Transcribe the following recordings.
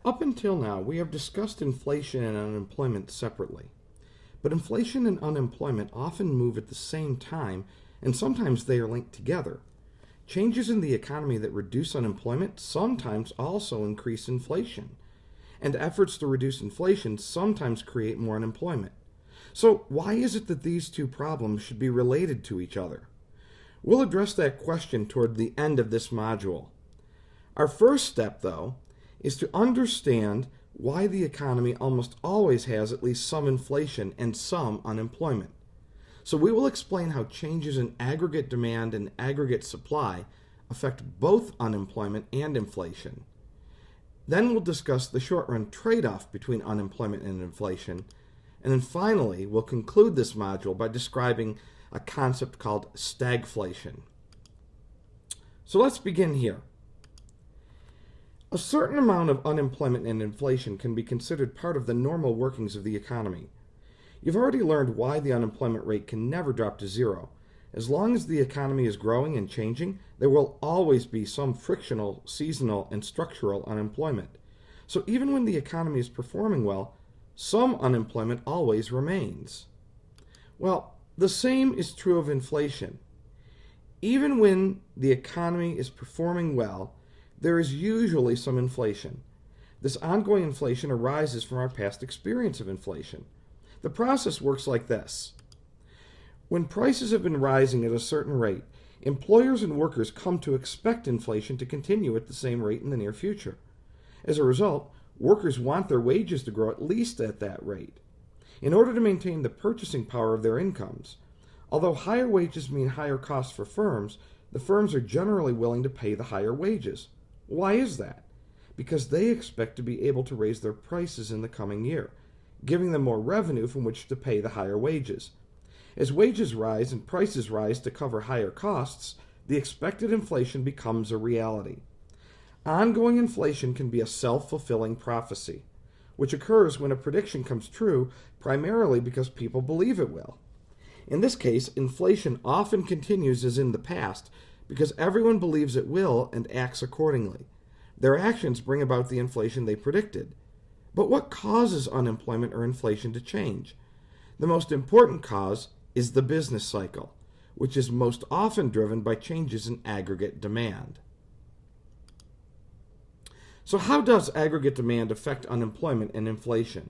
Up until now, we have discussed inflation and unemployment separately. But inflation and unemployment often move at the same time, and sometimes they are linked together. Changes in the economy that reduce unemployment sometimes also increase inflation. And efforts to reduce inflation sometimes create more unemployment. So why is it that these two problems should be related to each other? We'll address that question toward the end of this module. Our first step, though, is to understand why the economy almost always has at least some inflation and some unemployment. So we will explain how changes in aggregate demand and aggregate supply affect both unemployment and inflation. Then we'll discuss the short-run trade-off between unemployment and inflation. And then finally, we'll conclude this module by describing a concept called stagflation. So let's begin here. A certain amount of unemployment and inflation can be considered part of the normal workings of the economy. You've already learned why the unemployment rate can never drop to zero. As long as the economy is growing and changing, there will always be some frictional, seasonal, and structural unemployment. So even when the economy is performing well, some unemployment always remains. Well, the same is true of inflation. Even when the economy is performing well, there is usually some inflation. This ongoing inflation arises from our past experience of inflation. The process works like this. When prices have been rising at a certain rate, employers and workers come to expect inflation to continue at the same rate in the near future. As a result, workers want their wages to grow at least at that rate, in order to maintain the purchasing power of their incomes. Although higher wages mean higher costs for firms, the firms are generally willing to pay the higher wages. Why is that? Because they expect to be able to raise their prices in the coming year, giving them more revenue from which to pay the higher wages. As wages rise and prices rise to cover higher costs, the expected inflation becomes a reality. Ongoing inflation can be a self-fulfilling prophecy, which occurs when a prediction comes true primarily because people believe it will. In this case, inflation often continues as in the past because everyone believes it will and acts accordingly. Their actions bring about the inflation they predicted. But what causes unemployment or inflation to change? The most important cause is the business cycle, which is most often driven by changes in aggregate demand. So how does aggregate demand affect unemployment and inflation?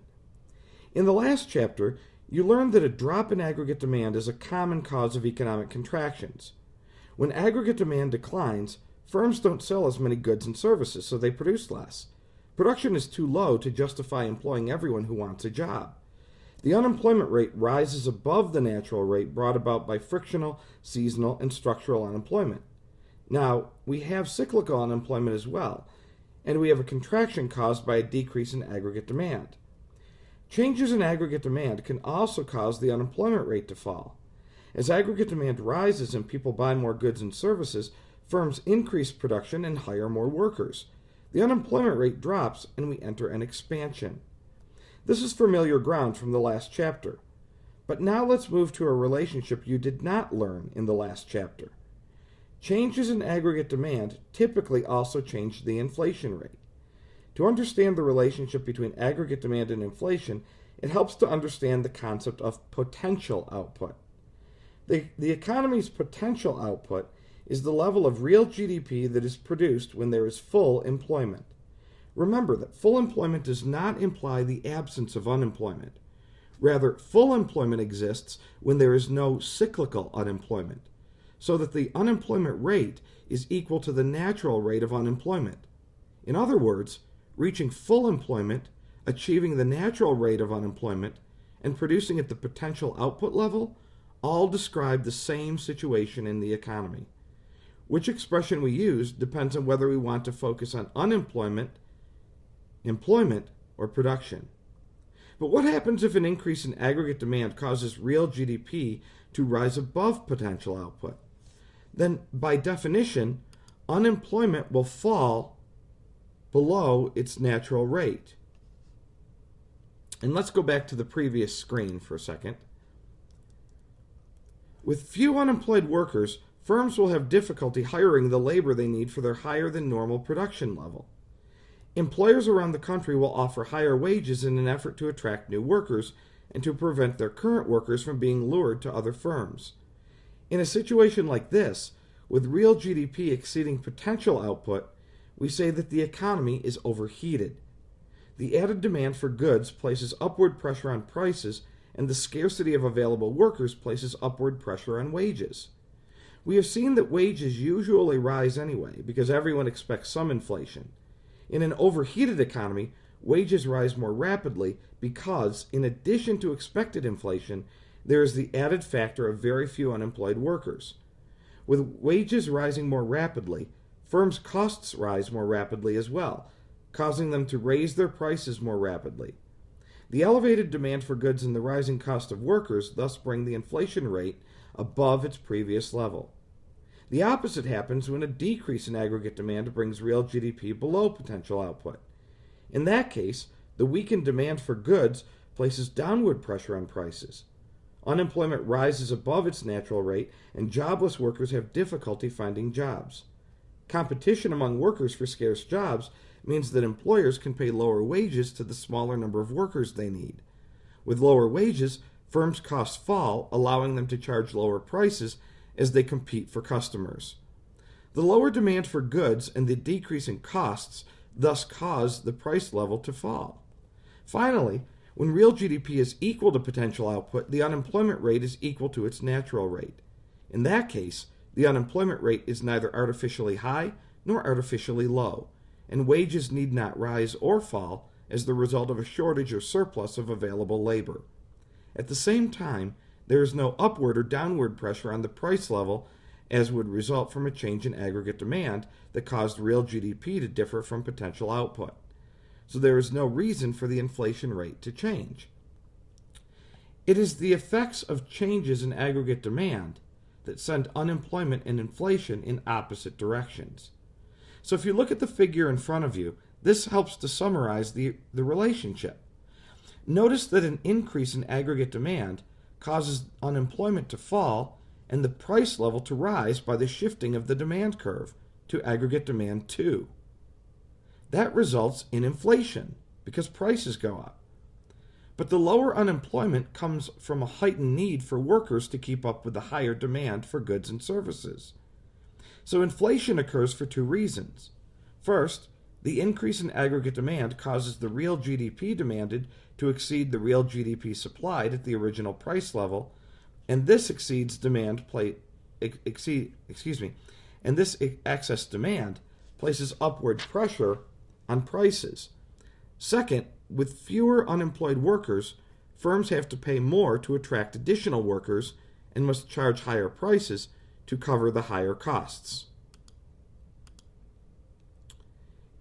In the last chapter, you learned that a drop in aggregate demand is a common cause of economic contractions. When aggregate demand declines, firms don't sell as many goods and services, so they produce less. Production is too low to justify employing everyone who wants a job. The unemployment rate rises above the natural rate brought about by frictional, seasonal, and structural unemployment. Now, we have cyclical unemployment as well, and we have a contraction caused by a decrease in aggregate demand. Changes in aggregate demand can also cause the unemployment rate to fall. As aggregate demand rises and people buy more goods and services, firms increase production and hire more workers. The unemployment rate drops and we enter an expansion. This is familiar ground from the last chapter. But now let's move to a relationship you did not learn in the last chapter. Changes in aggregate demand typically also change the inflation rate. To understand the relationship between aggregate demand and inflation, it helps to understand the concept of potential output. The economy's potential output is the level of real GDP that is produced when there is full employment. Remember that full employment does not imply the absence of unemployment. Rather, full employment exists when there is no cyclical unemployment, so that the unemployment rate is equal to the natural rate of unemployment. In other words, reaching full employment, achieving the natural rate of unemployment, and producing at the potential output level all describe the same situation in the economy. Which expression we use depends on whether we want to focus on unemployment, employment, or production. But what happens if an increase in aggregate demand causes real GDP to rise above potential output? Then, by definition, unemployment will fall below its natural rate. And let's go back to the previous screen for a second. With few unemployed workers, firms will have difficulty hiring the labor they need for their higher than normal production level. Employers around the country will offer higher wages in an effort to attract new workers and to prevent their current workers from being lured to other firms. In a situation like this, with real GDP exceeding potential output, we say that the economy is overheated. The added demand for goods places upward pressure on prices, and the scarcity of available workers places upward pressure on wages. We have seen that wages usually rise anyway, because everyone expects some inflation. In an overheated economy, wages rise more rapidly because, in addition to expected inflation, there is the added factor of very few unemployed workers. With wages rising more rapidly, firms' costs rise more rapidly as well, causing them to raise their prices more rapidly. The elevated demand for goods and the rising cost of workers thus bring the inflation rate above its previous level. The opposite happens when a decrease in aggregate demand brings real GDP below potential output. In that case, the weakened demand for goods places downward pressure on prices. Unemployment rises above its natural rate, and jobless workers have difficulty finding jobs. Competition among workers for scarce jobs means that employers can pay lower wages to the smaller number of workers they need. With lower wages, firms' costs fall, allowing them to charge lower prices as they compete for customers. The lower demand for goods and the decrease in costs thus cause the price level to fall. Finally, when real GDP is equal to potential output, the unemployment rate is equal to its natural rate. In that case, the unemployment rate is neither artificially high nor artificially low, and wages need not rise or fall as the result of a shortage or surplus of available labor. At the same time, there is no upward or downward pressure on the price level as would result from a change in aggregate demand that caused real GDP to differ from potential output. So there is no reason for the inflation rate to change. It is the effects of changes in aggregate demand that send unemployment and inflation in opposite directions. So if you look at the figure in front of you, this helps to summarize the relationship. Notice that an increase in aggregate demand causes unemployment to fall and the price level to rise by the shifting of the demand curve to aggregate demand 2. That results in inflation because prices go up. But the lower unemployment comes from a heightened need for workers to keep up with the higher demand for goods and services. So inflation occurs for two reasons. First, the increase in aggregate demand causes the real GDP demanded to exceed the real GDP supplied at the original price level, and this excess demand places upward pressure on prices. Second, with fewer unemployed workers, firms have to pay more to attract additional workers and must charge higher prices to cover the higher costs.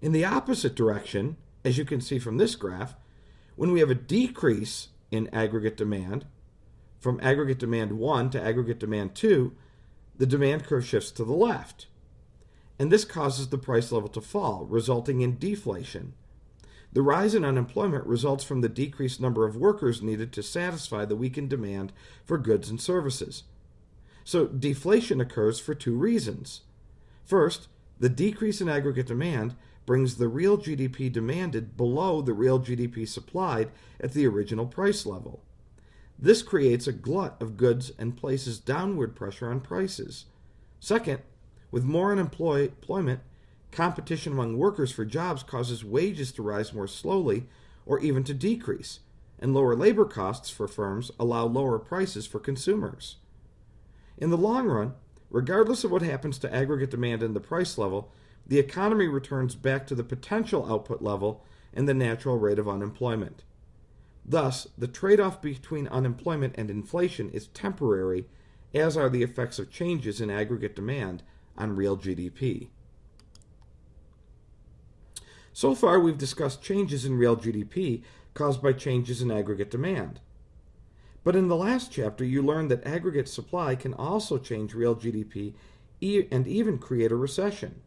In the opposite direction, as you can see from this graph, when we have a decrease in aggregate demand, from aggregate demand 1 to aggregate demand 2, the demand curve shifts to the left. And this causes the price level to fall, resulting in deflation. The rise in unemployment results from the decreased number of workers needed to satisfy the weakened demand for goods and services. So deflation occurs for two reasons. First, the decrease in aggregate demand brings the real GDP demanded below the real GDP supplied at the original price level. This creates a glut of goods and places downward pressure on prices. Second, with more unemployment, competition among workers for jobs causes wages to rise more slowly or even to decrease, and lower labor costs for firms allow lower prices for consumers. In the long run, regardless of what happens to aggregate demand and the price level, the economy returns back to the potential output level and the natural rate of unemployment. Thus, the trade-off between unemployment and inflation is temporary, as are the effects of changes in aggregate demand on real GDP. So far, we've discussed changes in real GDP caused by changes in aggregate demand. But in the last chapter, you learned that aggregate supply can also change real GDP and even create a recession.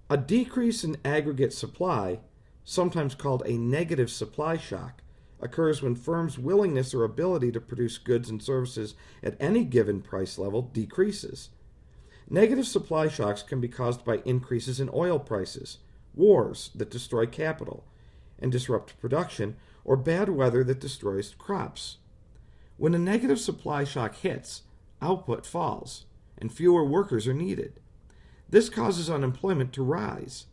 A decrease in aggregate supply, sometimes called a negative supply shock, occurs when firms' willingness or ability to produce goods and services at any given price level decreases. Negative supply shocks can be caused by increases in oil prices, wars that destroy capital and disrupt production, or bad weather that destroys crops. When a negative supply shock hits, output falls, and fewer workers are needed. This causes unemployment to rise,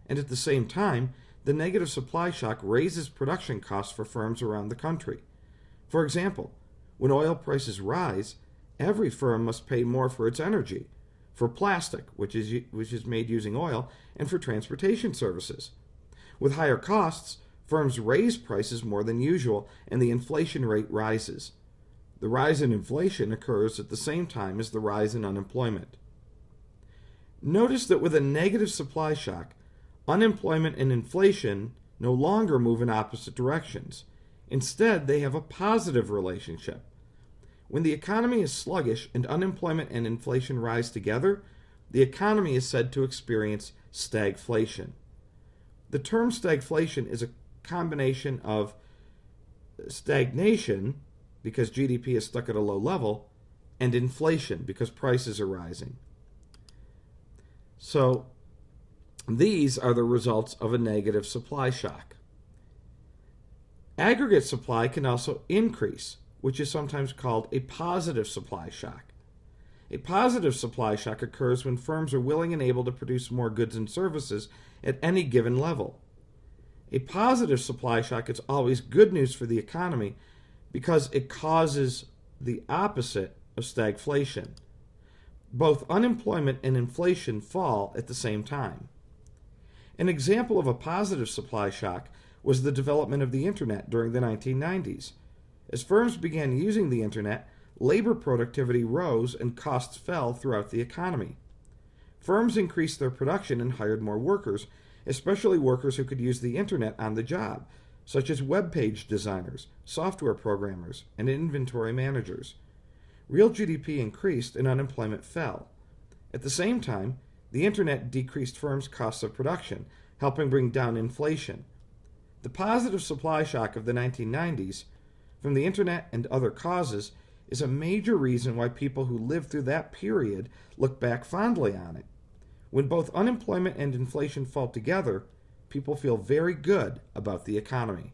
and at the same time, the negative supply shock raises production costs for firms around the country. For example, when oil prices rise, every firm must pay more for its energy, for plastic, which is made using oil, and for transportation services. With higher costs, firms raise prices more than usual, and the inflation rate rises. The rise in inflation occurs at the same time as the rise in unemployment. Notice that with a negative supply shock, unemployment and inflation no longer move in opposite directions. Instead, they have a positive relationship. When the economy is sluggish and unemployment and inflation rise together, the economy is said to experience stagflation. The term stagflation is a combination of stagnation, because GDP is stuck at a low level, and inflation, because prices are rising. So, these are the results of a negative supply shock. Aggregate supply can also increase, which is sometimes called a positive supply shock. A positive supply shock occurs when firms are willing and able to produce more goods and services at any given level. A positive supply shock is always good news for the economy because it causes the opposite of stagflation. Both unemployment and inflation fall at the same time. An example of a positive supply shock was the development of the Internet during the 1990s. As firms began using the Internet, labor productivity rose and costs fell throughout the economy. Firms increased their production and hired more workers, especially workers who could use the Internet on the job, such as web page designers, software programmers, and inventory managers. Real GDP increased and unemployment fell. At the same time, the Internet decreased firms' costs of production, helping bring down inflation. The positive supply shock of the 1990s, from the Internet and other causes, is a major reason why people who lived through that period look back fondly on it. When both unemployment and inflation fall together, people feel very good about the economy.